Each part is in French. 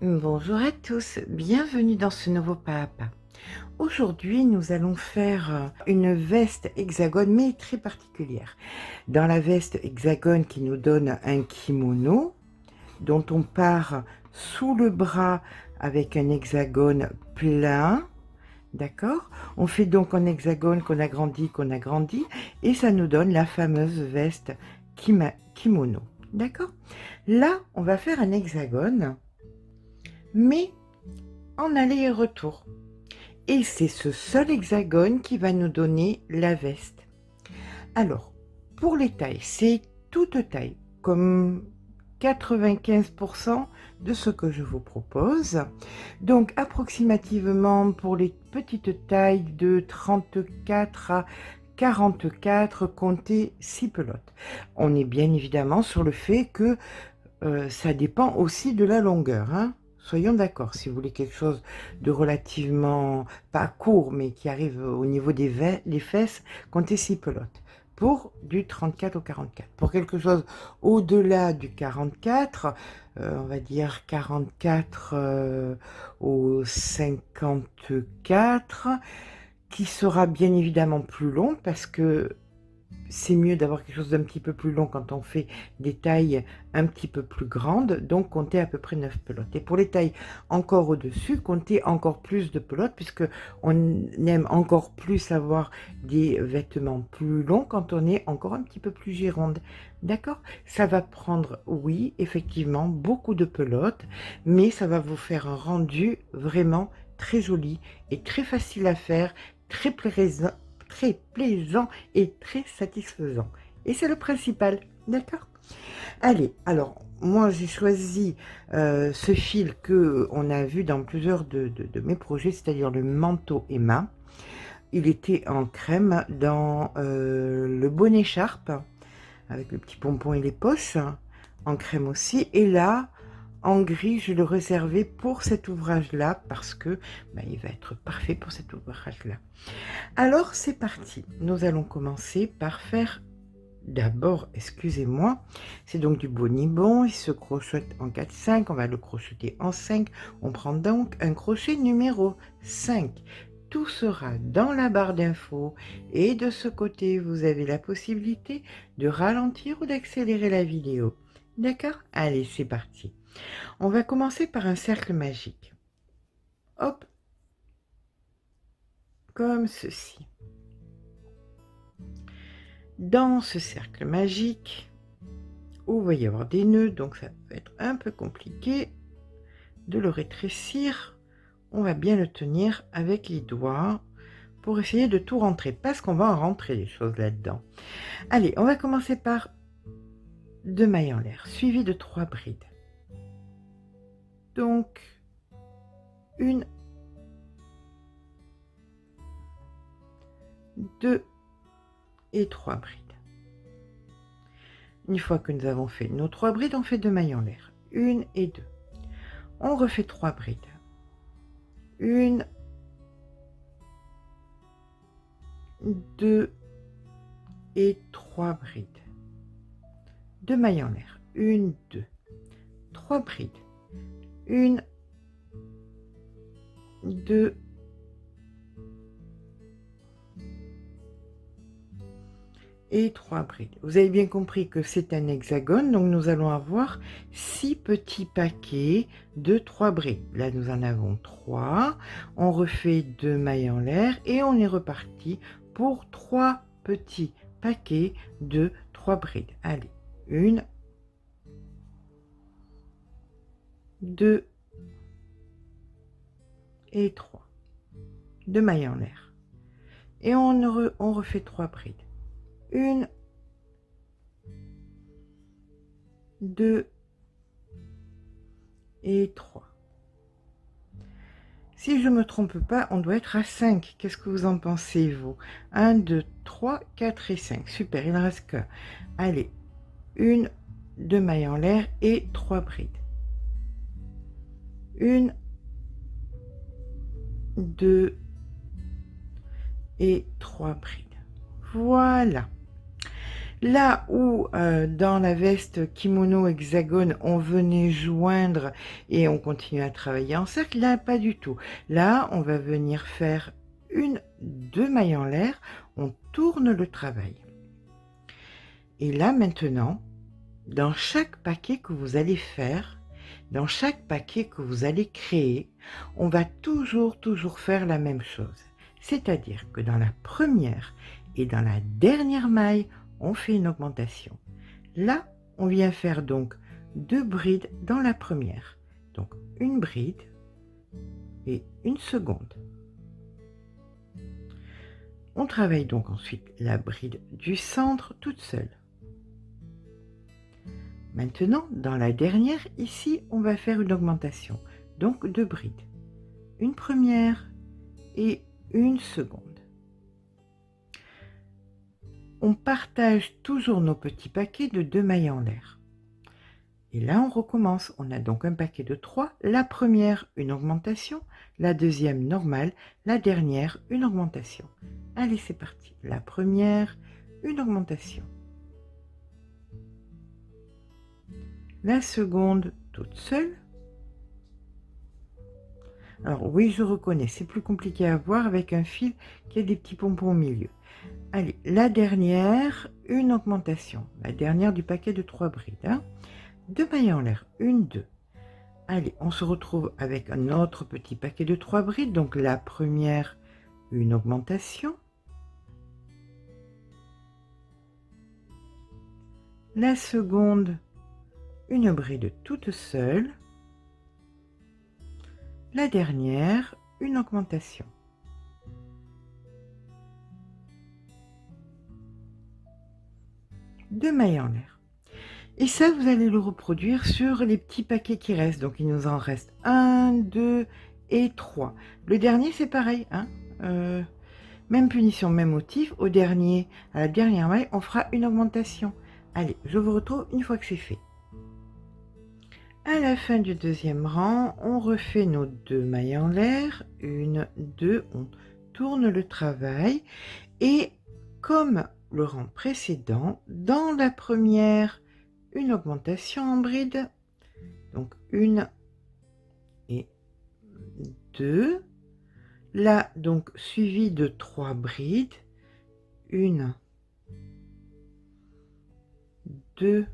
Bonjour à tous, bienvenue dans ce nouveau pas à pas. Aujourd'hui, nous allons faire une veste hexagone, mais très particulière. Dans la veste hexagone qui nous donne un kimono, dont on part sous le bras avec un hexagone plein, d'accord? On fait donc un hexagone qu'on agrandit, et ça nous donne la fameuse veste kimono, d'accord? Là, on va faire un hexagone, mais en aller et retour. Et c'est ce seul hexagone qui va nous donner la veste. Alors, pour les tailles, c'est toute taille, comme 95% de ce que je vous propose. Donc, approximativement pour les petites tailles de 34 à 44, comptez 6 pelotes. On est bien évidemment sur le fait que ça dépend aussi de la longueur, hein. Soyons d'accord, si vous voulez quelque chose de relativement, pas court, mais qui arrive au niveau des les fesses, comptez 6 pelotes. Pour du 34 au 44. Pour quelque chose au-delà du 44, on va dire 44 au 54, qui sera bien évidemment plus long parce que c'est mieux d'avoir quelque chose d'un petit peu plus long quand on fait des tailles un petit peu plus grandes, donc comptez à peu près 9 pelotes. Et pour les tailles encore au-dessus, comptez encore plus de pelotes, puisque on aime encore plus avoir des vêtements plus longs quand on est encore un petit peu plus gironde. D'accord? Ça va prendre, oui, effectivement, beaucoup de pelotes, mais ça va vous faire un rendu vraiment très joli et très facile à faire, très plaisant et très satisfaisant. Et c'est le principal, d'accord? Allez, alors, moi j'ai choisi ce fil que on a vu dans plusieurs de mes projets, c'est-à-dire le manteau Emma. Il était en crème dans le bonnet écharpe, avec le petit pompon et les poches, en crème aussi. Et là, en gris, je le réservais pour cet ouvrage-là, parce que il va être parfait pour cet ouvrage-là. Alors c'est parti, nous allons commencer par faire d'abord, excusez-moi, c'est donc du bonibon, il se crochette en 4-5, on va le crocheter en 5, on prend donc un crochet numéro 5. Tout sera dans la barre d'infos et de ce côté, vous avez la possibilité de ralentir ou d'accélérer la vidéo. D'accord? Allez, c'est parti. On va commencer par un cercle magique. Hop, comme ceci. Dans ce cercle magique, où il va y avoir des nœuds, donc ça va être un peu compliqué de le rétrécir. On va bien le tenir avec les doigts pour essayer de tout rentrer, parce qu'on va en rentrer des choses là-dedans. Allez, on va commencer par 2 mailles en l'air, suivi de 3 brides. Donc, 1, 2 et 3 brides. Une fois que nous avons fait nos 3 brides, on fait 2 mailles en l'air, 1 et 2. On refait 3 brides. 1, 2 et 3 brides. 2 mailles en l'air, 1, 2, 3 brides, 1, 2 et 3 brides. Vous avez bien compris que c'est un hexagone, donc nous allons avoir 6 petits paquets de 3 brides. Là, nous en avons 3. On refait 2 mailles en l'air et on est reparti pour 3 petits paquets de 3 brides. Allez, 1, 2 et 3. 2 mailles en l'air. Et on refait 3 brides. 1, 2 et 3. Si je ne me trompe pas, on doit être à 5. Qu'est-ce que vous en pensez, vous? 1, 2, 3, 4 et 5. Super, il ne reste qu'un. Allez, 1, 2 mailles en l'air et 3 brides. 1, 2 et 3 brides. Voilà. Là où dans la veste kimono hexagone, on venait joindre et on continue à travailler en cercle, là pas du tout. Là, on va venir faire 2 mailles en l'air, on tourne le travail. Et là maintenant, dans chaque paquet que vous allez faire, dans chaque paquet que vous allez créer, on va toujours faire la même chose. C'est-à-dire que dans la première et dans la dernière maille, on fait une augmentation. Là, on vient faire donc 2 brides dans la première. Donc une bride et une seconde. On travaille donc ensuite la bride du centre toute seule. Maintenant, dans la dernière, ici, on va faire une augmentation. Donc 2 brides. Une première et une seconde. On partage toujours nos petits paquets de 2 mailles en l'air. Et là, on recommence. On a donc un paquet de 3. La première, une augmentation. La deuxième, normale. La dernière, une augmentation. Allez, c'est parti. La première, une augmentation. La seconde, toute seule. Alors oui, je reconnais, c'est plus compliqué à voir avec un fil qui a des petits pompons au milieu. Allez, la dernière, une augmentation. La dernière du paquet de 3 brides. Hein. 2 mailles en l'air, 1, 2. Allez, on se retrouve avec un autre petit paquet de 3 brides. Donc la première, une augmentation. La seconde, une bride toute seule. La dernière, une augmentation. Deux mailles en l'air. Et ça, vous allez le reproduire sur les petits paquets qui restent. Donc, il nous en reste 1, 2 et 3. Le dernier, c'est pareil. Hein même punition, même motif. Au dernier, à la dernière maille, on fera une augmentation. Allez, je vous retrouve une fois que c'est fait. À la fin du deuxième rang, on refait nos 2 mailles en l'air. 1, 2, on tourne le travail. Et comme le rang précédent, dans la première, une augmentation en bride. Donc 1 et 2. Là, donc, suivi de 3 brides. 1, 2,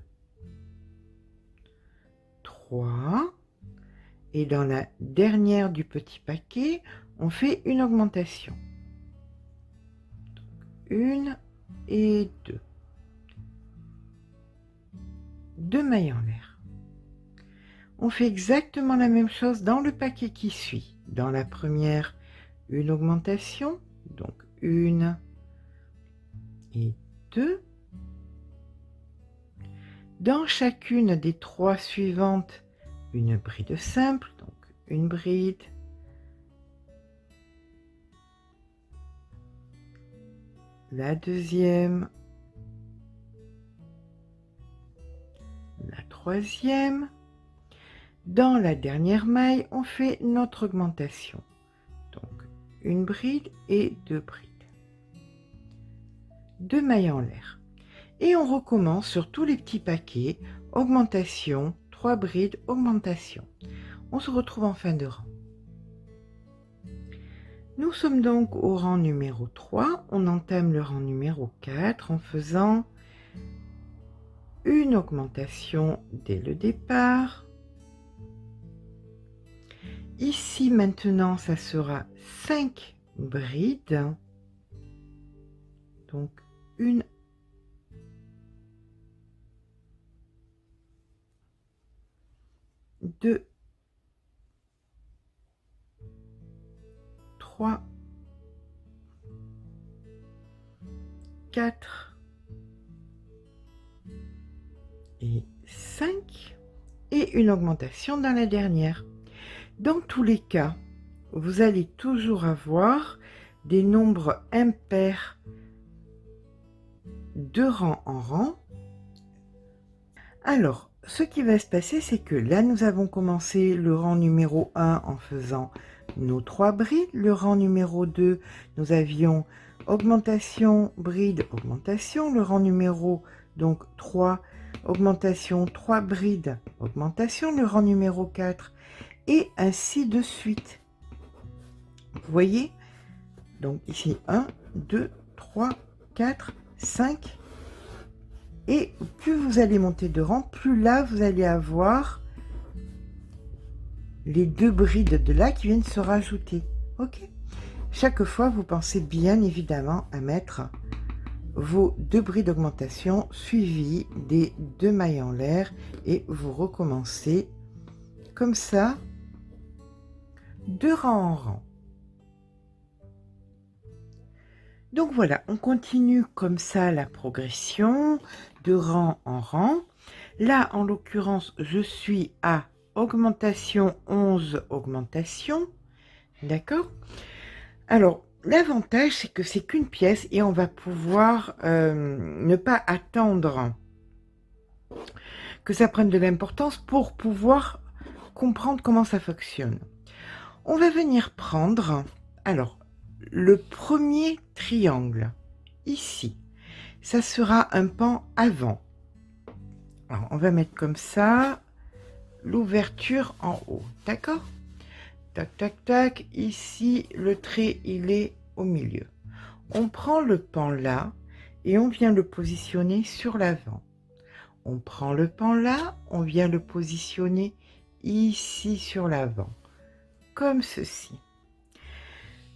3. Et dans la dernière du petit paquet, on fait une augmentation. Donc, 1 et 2. 2 mailles en l'air. On fait exactement la même chose dans le paquet qui suit. Dans la première, une augmentation. Donc 1 et 2. Dans chacune des 3 suivantes, une bride simple, donc une bride, la deuxième, la troisième. Dans la dernière maille, on fait notre augmentation. Donc une bride et 2 brides. 2 mailles en l'air. Et on recommence sur tous les petits paquets, augmentation, 3 brides, augmentation. On se retrouve en fin de rang. Nous sommes donc au rang numéro 3. On entame le rang numéro 4 en faisant une augmentation dès le départ. Ici maintenant, ça sera 5 brides. Donc une, 2, 3, 4 et 5 et une augmentation dans la dernière. Dans tous les cas, vous allez toujours avoir des nombres impairs de rang en rang. Alors, ce qui va se passer, c'est que là, nous avons commencé le rang numéro 1 en faisant nos 3 brides. Le rang numéro 2, nous avions augmentation, bride, augmentation. Le rang numéro donc 3 augmentation, 3 brides, augmentation, le rang numéro 4 et ainsi de suite. Vous voyez? Donc ici 1, 2, 3, 4, 5 et plus vous allez monter de rang, plus là vous allez avoir les 2 brides de là qui viennent se rajouter. Ok? Chaque fois, vous pensez bien évidemment à mettre vos 2 brides d'augmentation suivies des 2 mailles en l'air et vous recommencez comme ça, de rang en rang. Donc voilà, on continue comme ça la progression de rang en rang. Là, en l'occurrence, je suis à augmentation 11 augmentation. D'accord? Alors, l'avantage, c'est que c'est qu'une pièce et on va pouvoir ne pas attendre que ça prenne de l'importance pour pouvoir comprendre comment ça fonctionne. On va venir prendre, alors, le premier triangle, ici. Ça sera un pan avant. Alors, on va mettre comme ça l'ouverture en haut, d'accord? Tac, tac, tac. Ici, le trait, il est au milieu. On prend le pan là et on vient le positionner sur l'avant. On prend le pan là, on vient le positionner ici sur l'avant, comme ceci.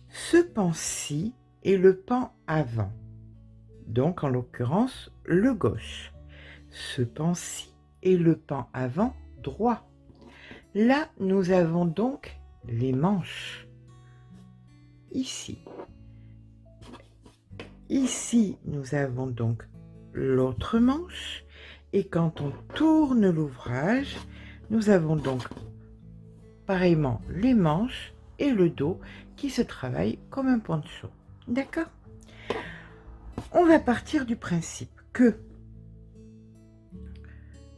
Ce pan-ci est le pan avant, donc en l'occurrence le gauche. Ce pan-ci est le pan avant droit. Là, nous avons donc les manches. Ici. Ici, nous avons donc l'autre manche. Et quand on tourne l'ouvrage, nous avons donc pareillement les manches et le dos qui se travaillent comme un poncho. D'accord? On va partir du principe que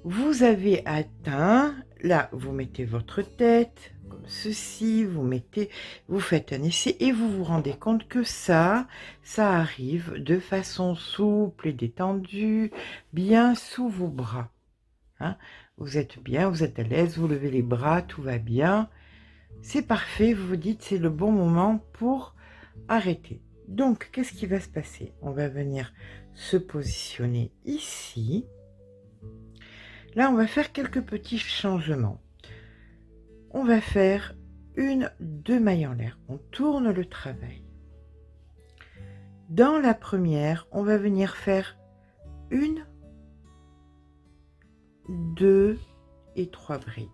vous avez atteint, là vous mettez votre tête comme ceci, vous faites un essai et vous vous rendez compte que ça arrive de façon souple et détendue, bien sous vos bras. Hein? Vous êtes bien, vous êtes à l'aise, vous levez les bras, tout va bien. C'est parfait, vous vous dites c'est le bon moment pour arrêter. Donc, qu'est-ce qui va se passer? On va venir se positionner ici. Là, on va faire quelques petits changements. On va faire 2 mailles en l'air. On tourne le travail. Dans la première, on va venir faire 1, 2 et 3 brides.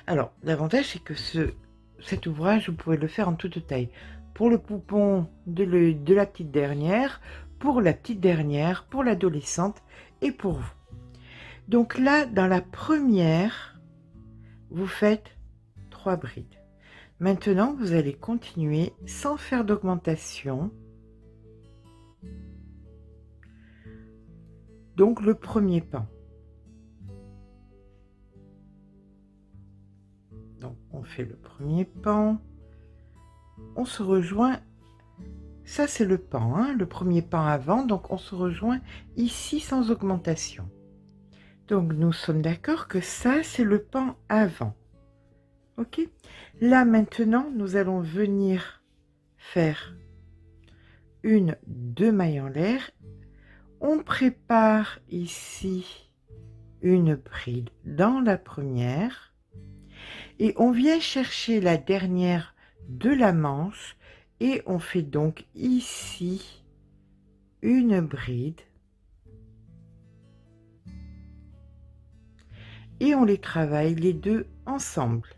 Alors, l'avantage, c'est que cet ouvrage, vous pouvez le faire en toute taille. Pour le poupon de la petite dernière, pour la petite dernière, pour l'adolescente et pour vous. Donc là, dans la première, vous faites 3 brides. Maintenant, vous allez continuer sans faire d'augmentation. Donc le premier pan. Donc on fait le premier pan. On se rejoint. Ça c'est le pan, hein, le premier pan avant. Donc on se rejoint ici sans augmentation. Donc nous sommes d'accord que ça c'est le pan avant. Ok? Là maintenant, nous allons venir faire 2 mailles en l'air. On prépare ici une bride dans la première et on vient chercher la dernière de la manche et on fait donc ici une bride et on les travaille les deux ensemble.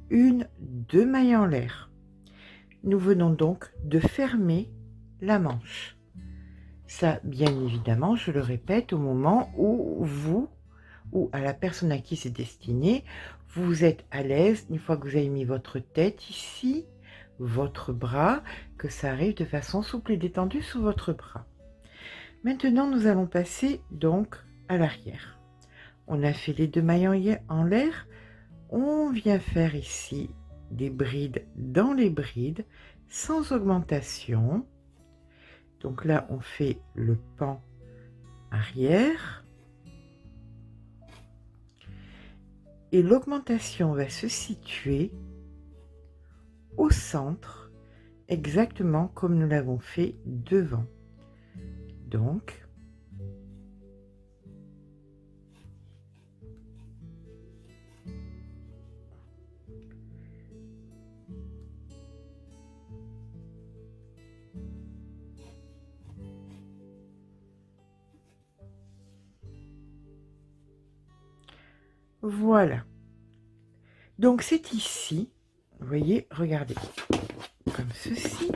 2 mailles en l'air. Nous venons donc de fermer la manche. Ça, bien évidemment, je le répète, au moment où vous, ou à la personne à qui c'est destiné, vous êtes à l'aise, une fois que vous avez mis votre tête ici, votre bras, que ça arrive de façon souple et détendue sous votre bras. Maintenant, nous allons passer donc à l'arrière. On a fait les 2 mailles en l'air, on vient faire ici des brides dans les brides. sans augmentation. Donc là, on fait le pan arrière. Et l'augmentation va se situer au centre, exactement comme nous l'avons fait devant. Donc, voilà. Donc c'est ici, vous voyez, regardez, comme ceci.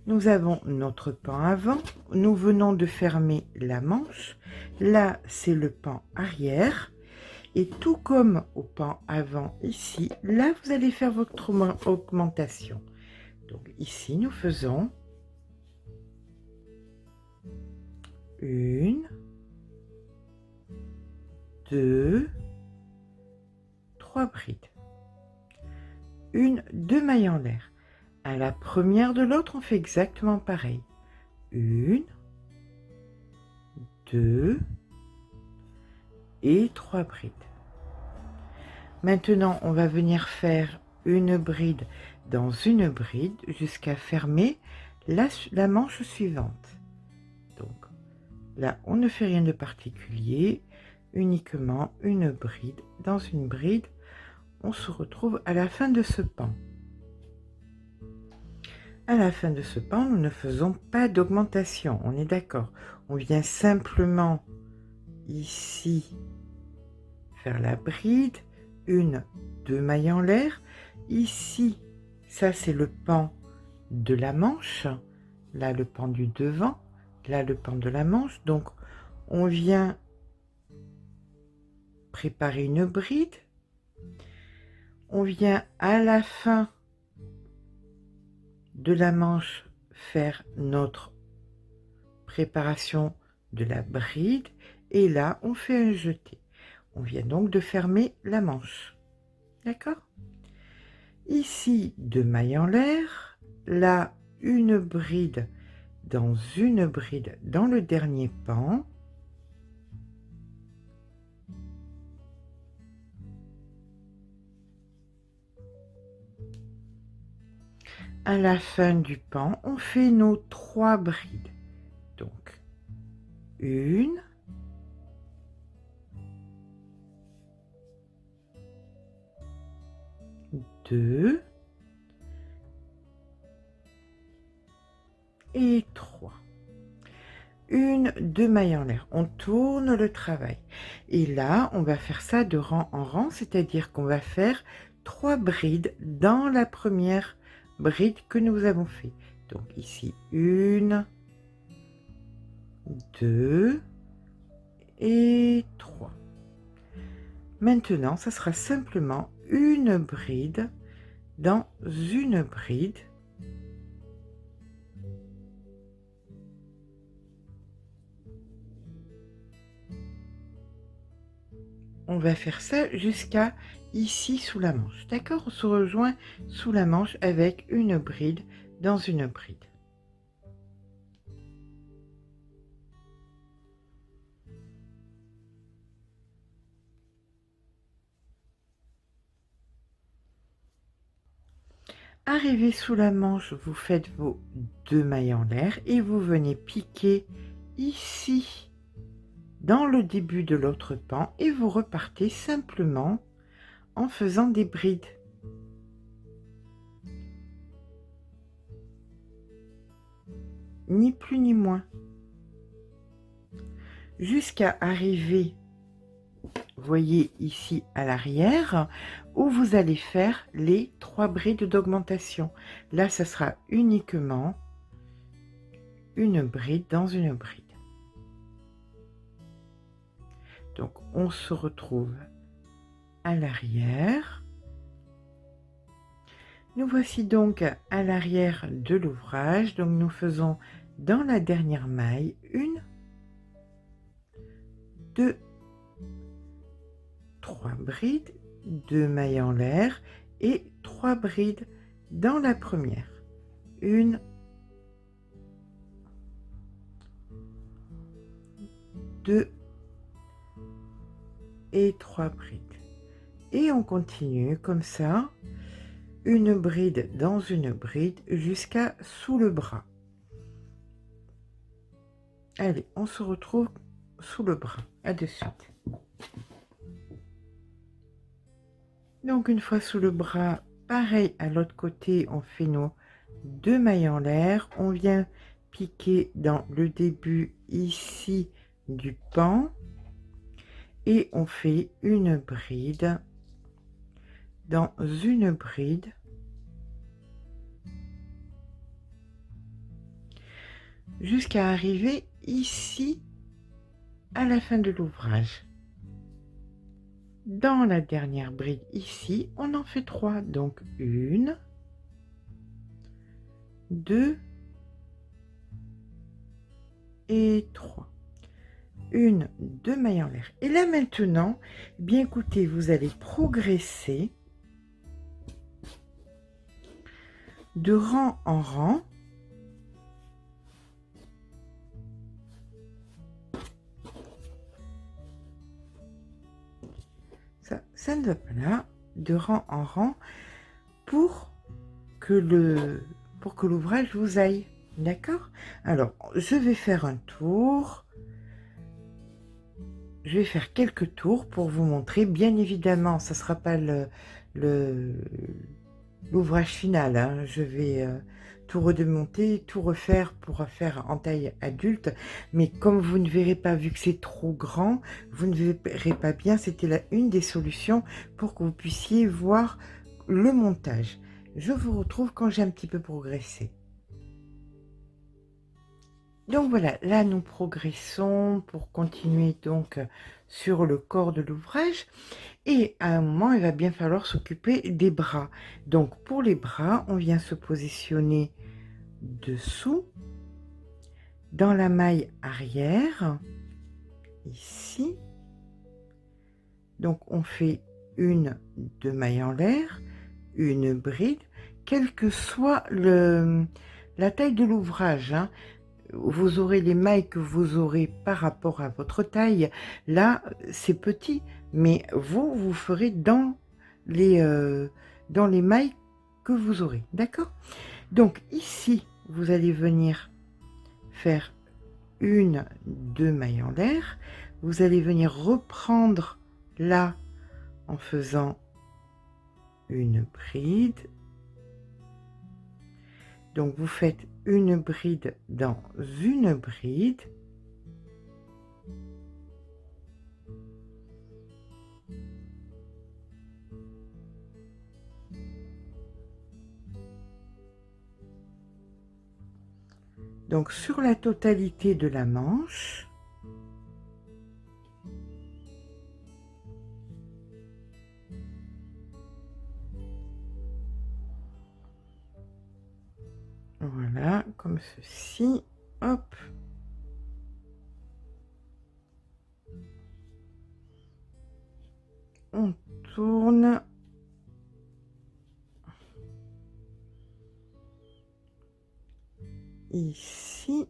Nous avons notre pan avant, nous venons de fermer la manche. Là, c'est le pan arrière. Et tout comme au pan avant ici, là, vous allez faire votre augmentation. Donc ici, nous faisons une, deux, trois brides. Deux mailles en l'air. À la première de l'autre, on fait exactement pareil. Une, deux et trois brides. Maintenant, on va venir faire une bride dans une bride jusqu'à fermer la manche suivante. Donc là, on ne fait rien de particulier, uniquement une bride dans une bride. On se retrouve à la fin de ce pan. À la fin de ce pan, nous ne faisons pas d'augmentation, on est d'accord. On vient simplement ici faire la bride, deux mailles en l'air. Ici, ça c'est le pan de la manche, là le pan du devant, là le pan de la manche. Donc on vient préparer une bride, on vient à la fin de la manche faire notre préparation de la bride et là on fait un jeté. On vient donc de fermer la manche, d'accord? Ici, deux mailles en l'air, là une bride dans le dernier pan. À la fin du pan, on fait nos trois brides. Donc, une, deux et trois. Deux mailles en l'air. On tourne le travail. Et là, on va faire ça de rang en rang, c'est-à-dire qu'on va faire trois brides dans la première bride que nous avons fait. Donc ici, une, deux et trois. Maintenant, ça sera simplement une bride dans une bride. On va faire ça jusqu'à ici sous la manche. D'accord? On se rejoint sous la manche avec une bride dans une bride. Arrivé sous la manche, vous faites vos deux mailles en l'air et vous venez piquer ici dans le début de l'autre pan et vous repartez simplement en faisant des brides. Ni plus ni moins. Jusqu'à arriver, voyez ici à l'arrière, où vous allez faire les trois brides d'augmentation. Là, ça sera uniquement une bride dans une bride. Donc, on se retrouve à l'arrière. Nous voici donc à l'arrière de l'ouvrage. Donc, nous faisons dans la dernière maille une, deux, trois brides, deux mailles en l'air et trois brides Dans la première, 1, 2 et 3 brides. Et on continue comme ça, une bride dans une bride jusqu'à sous le bras. Allez, on se retrouve sous le bras. À de suite. Donc une fois sous le bras, pareil à l'autre côté, on fait nos 2 mailles en l'air. On vient piquer dans le début ici du pan et on fait une bride dans une bride jusqu'à arriver ici à la fin de l'ouvrage. Dans la dernière bride ici, on en fait 3, donc 1, 2 et 3. 1, 2 mailles en l'air. Et là maintenant, bien écoutez, vous allez progresser de rang en rang. Ça ne va pas là, de rang en rang, pour que l'ouvrage vous aille. D'accord? Alors, je vais faire un tour. Je vais faire quelques tours pour vous montrer. Bien évidemment, ça ne sera pas l'ouvrage final, hein. Je vais tout redémonter, tout refaire pour faire en taille adulte. Mais comme vous ne verrez pas, vu que c'est trop grand, vous ne verrez pas bien. C'était une des solutions pour que vous puissiez voir le montage. Je vous retrouve quand j'ai un petit peu progressé. Donc voilà, là nous progressons pour continuer donc sur le corps de l'ouvrage. Et à un moment, il va bien falloir s'occuper des bras. Donc pour les bras, on vient se positionner dessous, dans la maille arrière, ici. Donc on fait 1, 2 mailles en l'air, une bride, quelle que soit la taille de l'ouvrage, hein. Vous aurez les mailles que vous aurez par rapport à votre taille. Là, c'est petit, mais vous ferez dans les mailles que vous aurez. D'accord? Donc ici, vous allez venir faire 1, 2 mailles en l'air. Vous allez venir reprendre là en faisant une bride. Donc vous faites une bride dans une bride. Donc sur la totalité de la manche. Voilà, comme ceci. Hop. On tourne. Ici.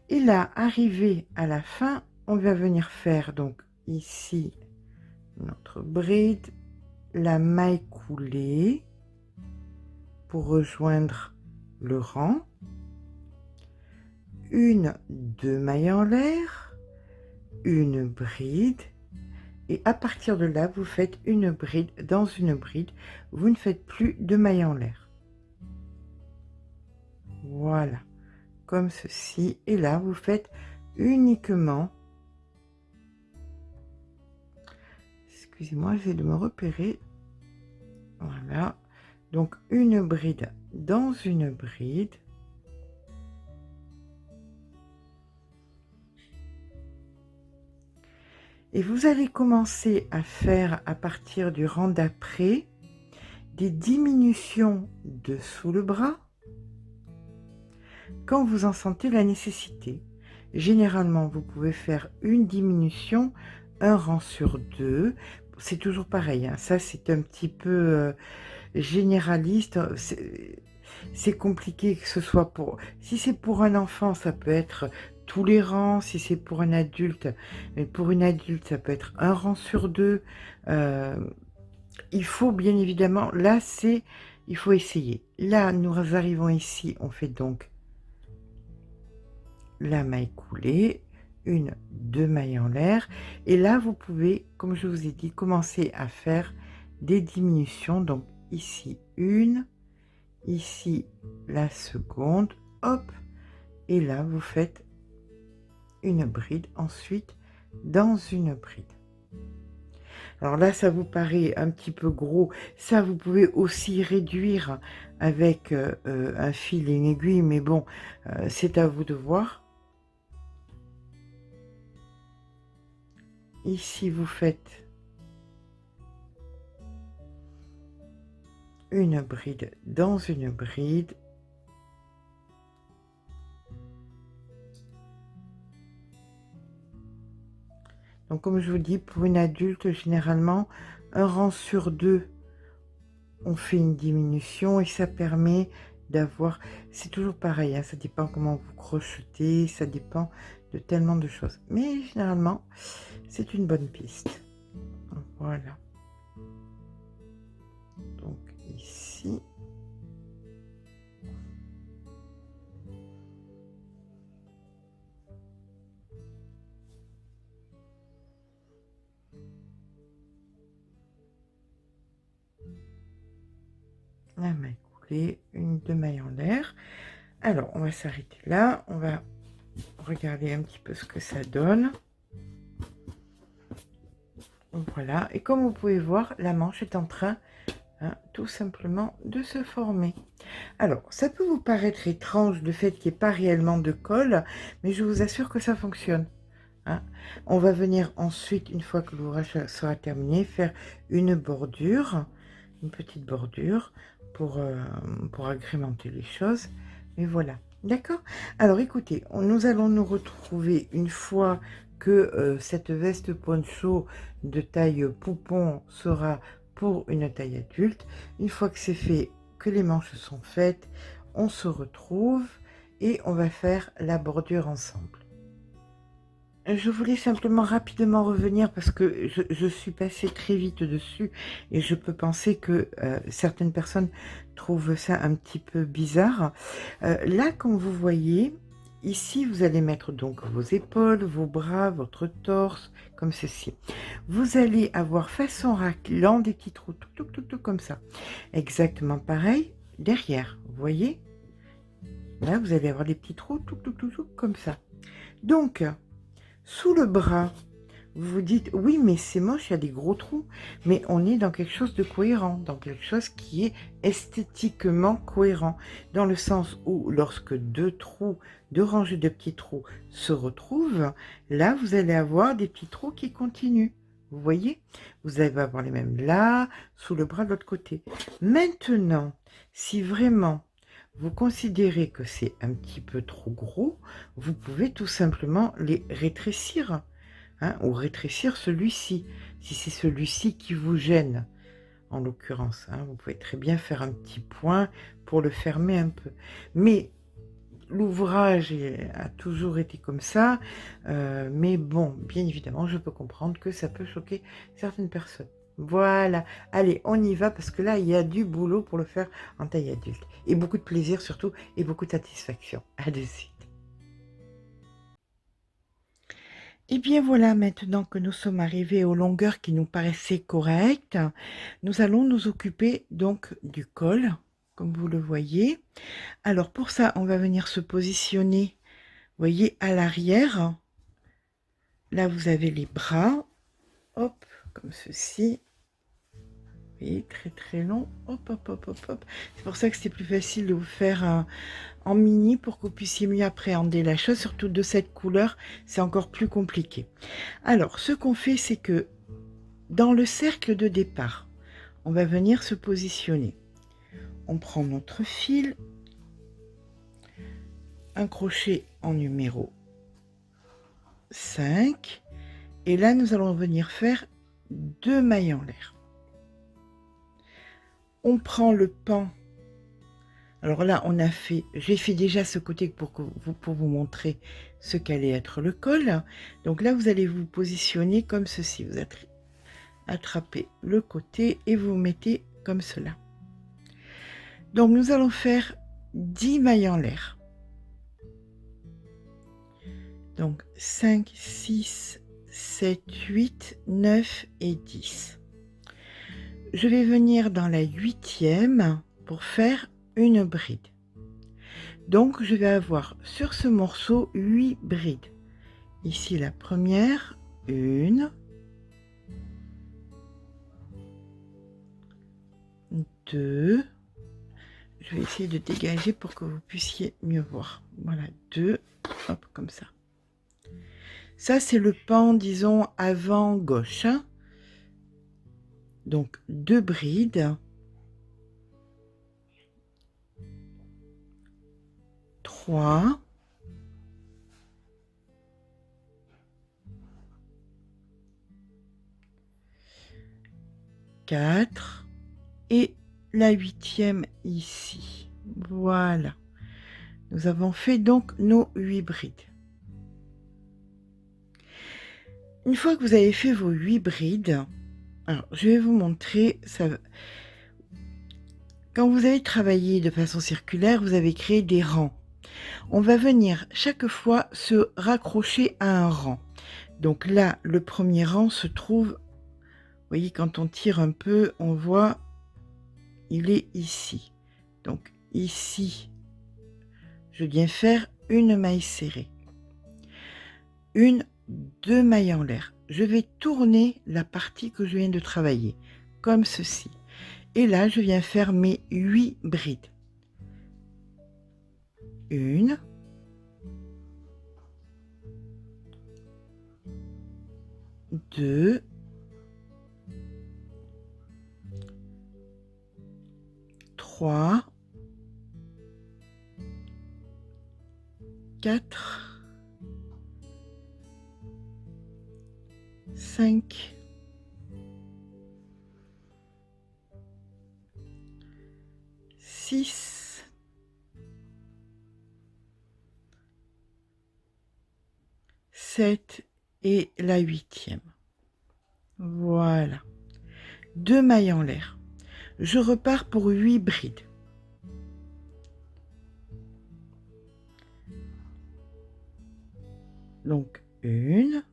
Et là, arrivé à la fin, on va venir faire donc ici notre bride, la maille coulée pour rejoindre le rang, 1, 2 mailles en l'air, une bride, et à partir de là, vous faites une bride dans une bride, vous ne faites plus de mailles en l'air. Voilà, comme ceci, et là, vous faites uniquement, excusez-moi, j'ai de me repérer, voilà, donc une bride dans une bride, et vous allez commencer à faire à partir du rang d'après des diminutions dessous le bras quand vous en sentez la nécessité. Généralement, vous pouvez faire une diminution, un rang sur 2. c'est toujours pareil, hein, ça c'est un petit peu, généraliste, c'est compliqué que ce soit pour si c'est pour un enfant, ça peut être tous les rangs, si c'est pour un adulte, mais pour une adulte, ça peut être un rang sur 2. Heu, il faut bien évidemment là, il faut essayer. Là, nous arrivons ici, on fait donc la maille coulée, 1, 2 mailles en l'air et là, vous pouvez, comme je vous ai dit, commencer à faire des diminutions. Donc ici 1, ici la seconde, hop, et là vous faites une bride ensuite dans une bride. Alors là, ça vous paraît un petit peu gros, ça vous pouvez aussi réduire avec un fil et une aiguille, mais bon, c'est à vous de voir. Ici, vous faites une bride dans une bride. Donc comme je vous dis, pour une adulte, généralement, un rang sur 2, on fait une diminution et ça permet d'avoir c'est toujours pareil, hein, ça dépend comment vous crochetez, ça dépend de tellement de choses. Mais généralement, c'est une bonne piste. Voilà. Donc ici. La maille coulée, une 2 mailles en l'air. Alors, on va s'arrêter là. On va regarder un petit peu ce que ça donne. Voilà. Et comme vous pouvez voir, la manche est en train, hein, tout simplement de se former. Alors, ça peut vous paraître étrange le fait qu'il n'y ait pas réellement de colle, mais je vous assure que ça fonctionne. Hein. On va venir ensuite, une fois que l'ouvrage sera terminé, faire une bordure, une petite bordure pour agrémenter les choses. Mais voilà, d'accord? Alors écoutez, nous allons nous retrouver une fois que cette veste poncho de taille poupon sera pour une taille adulte. Une fois que c'est fait, que les manches sont faites, on se retrouve et on va faire la bordure ensemble. Je voulais simplement rapidement revenir parce que je suis passée très vite dessus et je peux penser que certaines personnes trouvent ça un petit peu bizarre. Là, comme vous voyez, ici, vous allez mettre donc vos épaules, vos bras, votre torse, comme ceci. Vous allez avoir façon raclant des petits trous, tout, tout, tout, tout comme ça. Exactement pareil derrière, vous voyez? Là, vous allez avoir des petits trous, tout, tout, tout, tout comme ça. Donc, sous le bras, vous vous dites: «Oui, mais c'est moche, il y a des gros trous». Mais on est dans quelque chose de cohérent, dans quelque chose qui est esthétiquement cohérent. Dans le sens où lorsque 2 trous, 2 rangées de petits trous se retrouvent, là, vous allez avoir des petits trous qui continuent. Vous voyez? Vous allez avoir les mêmes là, sous le bras de l'autre côté. Maintenant, si vraiment vous considérez que c'est un petit peu trop gros, vous pouvez tout simplement les rétrécir, hein, ou rétrécir celui-ci, si c'est celui-ci qui vous gêne, en l'occurrence, hein. Vous pouvez très bien faire un petit point pour le fermer un peu. Mais l'ouvrage a toujours été comme ça, mais bon, bien évidemment, je peux comprendre que ça peut choquer certaines personnes. Voilà, allez, on y va parce que là, il y a du boulot pour le faire en taille adulte et beaucoup de plaisir surtout et beaucoup de satisfaction. À de suite. Et bien voilà, maintenant que nous sommes arrivés aux longueurs qui nous paraissaient correctes, nous allons nous occuper donc du col, comme vous le voyez. Alors pour ça, on va venir se positionner, vous voyez, à l'arrière. Là, vous avez les bras, hop, comme ceci. Vous voyez, très très long, hop, hop, hop, hop, hop. C'est pour ça que c'est plus facile de vous faire en mini pour que vous puissiez mieux appréhender la chose, surtout de cette couleur, c'est encore plus compliqué. Alors, ce qu'on fait, c'est que dans le cercle de départ, on va venir se positionner. On prend notre fil, un crochet en numéro 5, et là, nous allons venir faire 2 mailles en l'air. On prend le pan. Alors là, j'ai fait déjà ce côté pour vous montrer ce qu'allait être le col. Donc là, vous allez vous positionner comme ceci. Vous attrapez le côté et vous mettez comme cela. Donc nous allons faire 10 mailles en l'air. Donc 5, 6, 7, 8, 9 et 10. Je vais venir dans la 8e pour faire une bride. Donc je vais avoir sur ce morceau 8 brides. Ici la première, 1, 2, je vais essayer de dégager pour que vous puissiez mieux voir. Voilà, 2, hop, comme ça. Ça, c'est le pan, disons, avant gauche. Hein. Donc, 2 brides. 3. 4. Et la 8e ici. Voilà. Nous avons fait donc nos 8 brides. Une fois que vous avez fait vos 8 brides, alors je vais vous montrer ça. Quand vous avez travaillé de façon circulaire, vous avez créé des rangs. On va venir chaque fois se raccrocher à un rang. Donc là, le premier rang se trouve, vous voyez, quand on tire un peu, on voit, il est ici. Donc ici, je viens faire une maille serrée. 2 mailles en l'air. Je vais tourner la partie que je viens de travailler, comme ceci. Et là, je viens faire mes 8 brides. 1, 2, 3, 4, 5, 6, 7 et la 8e. Voilà. 2 mailles en l'air. Je repars pour 8 brides. Donc 1,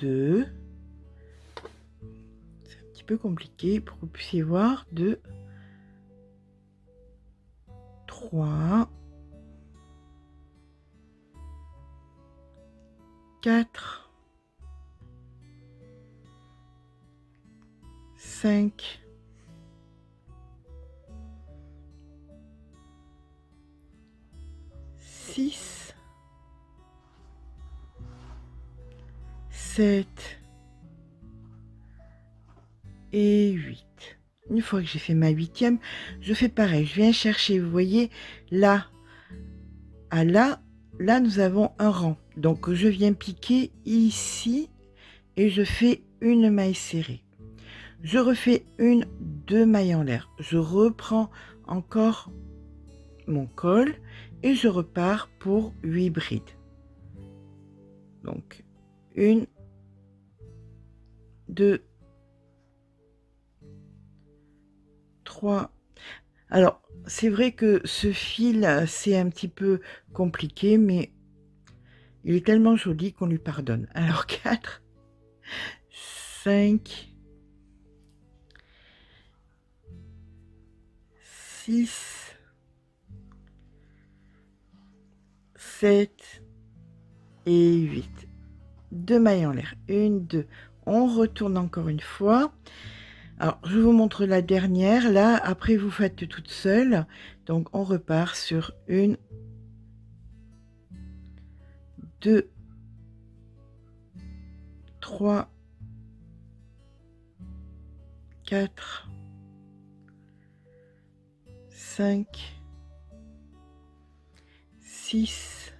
2, c'est un petit peu compliqué pour que vous puissiez voir, 2, 3, 4, 5, 6, 7 et 8. Une fois que j'ai fait ma 8e, je fais pareil. Je viens chercher, vous voyez, là, à là, nous avons un rang. Donc, je viens piquer ici et je fais une maille serrée. Je refais 2 mailles en l'air. Je reprends encore mon col et je repars pour 8 brides. Donc, 1, 2, 3. Alors, c'est vrai que ce fil, c'est un petit peu compliqué, mais il est tellement joli qu'on lui pardonne. Alors, 4, 5, 6, 7 et 8. 2 mailles en l'air. 1, 2. On retourne encore une fois. Alors, je vous montre la dernière. Là, après, vous faites toute seule. Donc, on repart sur 1, 2, 3, 4, 5, 6,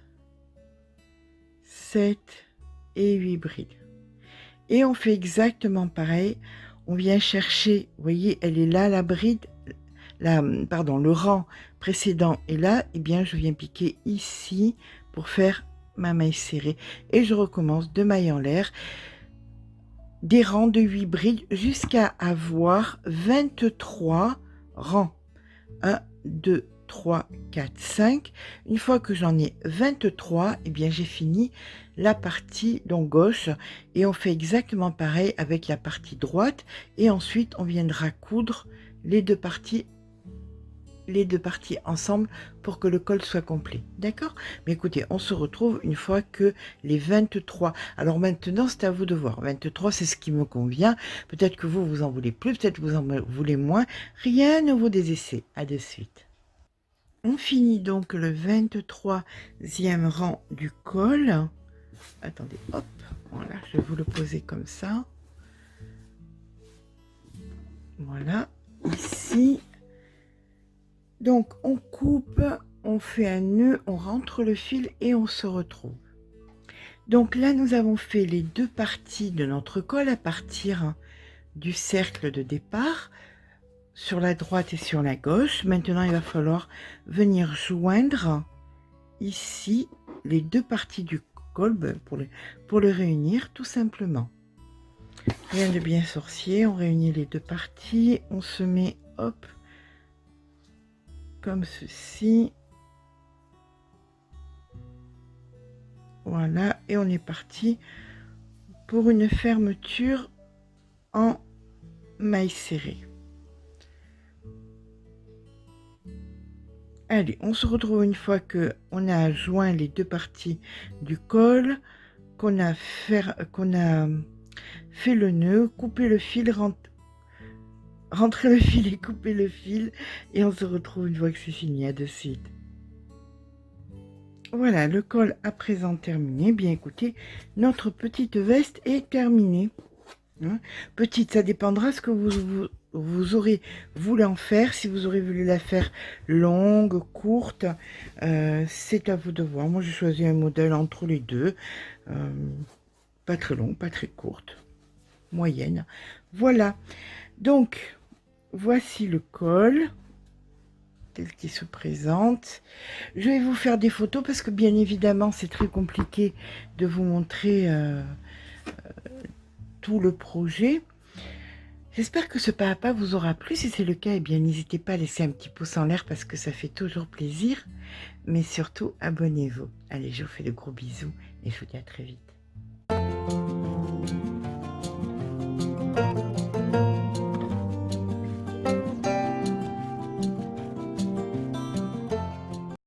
7 et 8 brides. Et on fait exactement pareil. On vient chercher, vous voyez, elle est là, la bride, le rang précédent est là. Et bien, je viens piquer ici pour faire ma maille serrée. Et je recommence 2 mailles en l'air, des rangs de 8 brides jusqu'à avoir 23 rangs. 1, 2, 3, 4, 5. Une fois que j'en ai 23, eh bien j'ai fini la partie donc gauche et on fait exactement pareil avec la partie droite et ensuite on viendra coudre les deux parties ensemble pour que le col soit complet. D'accord? Mais écoutez, on se retrouve une fois que les 23... Alors maintenant, c'est à vous de voir. 23, c'est ce qui me convient. Peut-être que vous en voulez plus, peut-être que vous en voulez moins. Rien ne vaut des essais. À de suite. On finit donc le 23e rang du col. Attendez, hop, voilà, je vais vous le poser comme ça. Voilà, ici. Donc, on coupe, on fait un nœud, on rentre le fil et on se retrouve. Donc là, nous avons fait les deux parties de notre col à partir du cercle de départ, sur la droite et sur la gauche. Maintenant, il va falloir venir joindre ici les deux parties du col pour le réunir tout simplement. Rien de bien sorcier, on réunit les deux parties, on se met, hop, comme ceci. Voilà, et on est parti pour une fermeture en maille serrée. Allez, on se retrouve une fois que on a joint les deux parties du col, qu'on a fait le nœud, couper le fil, rentrer le fil et couper le fil, et on se retrouve une fois que c'est fini. À de suite. Voilà, le col à présent terminé. Bien écoutez, notre petite veste est terminée. Hein, petite, ça dépendra ce que vous aurez voulu en faire. Si vous aurez voulu la faire longue, courte, c'est à vous de voir. Moi, j'ai choisi un modèle entre les deux. Pas très longue, pas très courte. Moyenne. Voilà. Donc, voici le col tel qu'il se présente. Je vais vous faire des photos parce que bien évidemment c'est très compliqué de vous montrer tout le projet. J'espère que ce pas à pas vous aura plu. Si c'est le cas, eh bien n'hésitez pas à laisser un petit pouce en l'air parce que ça fait toujours plaisir. Mais surtout, abonnez-vous. Allez, je vous fais de gros bisous et je vous dis à très vite.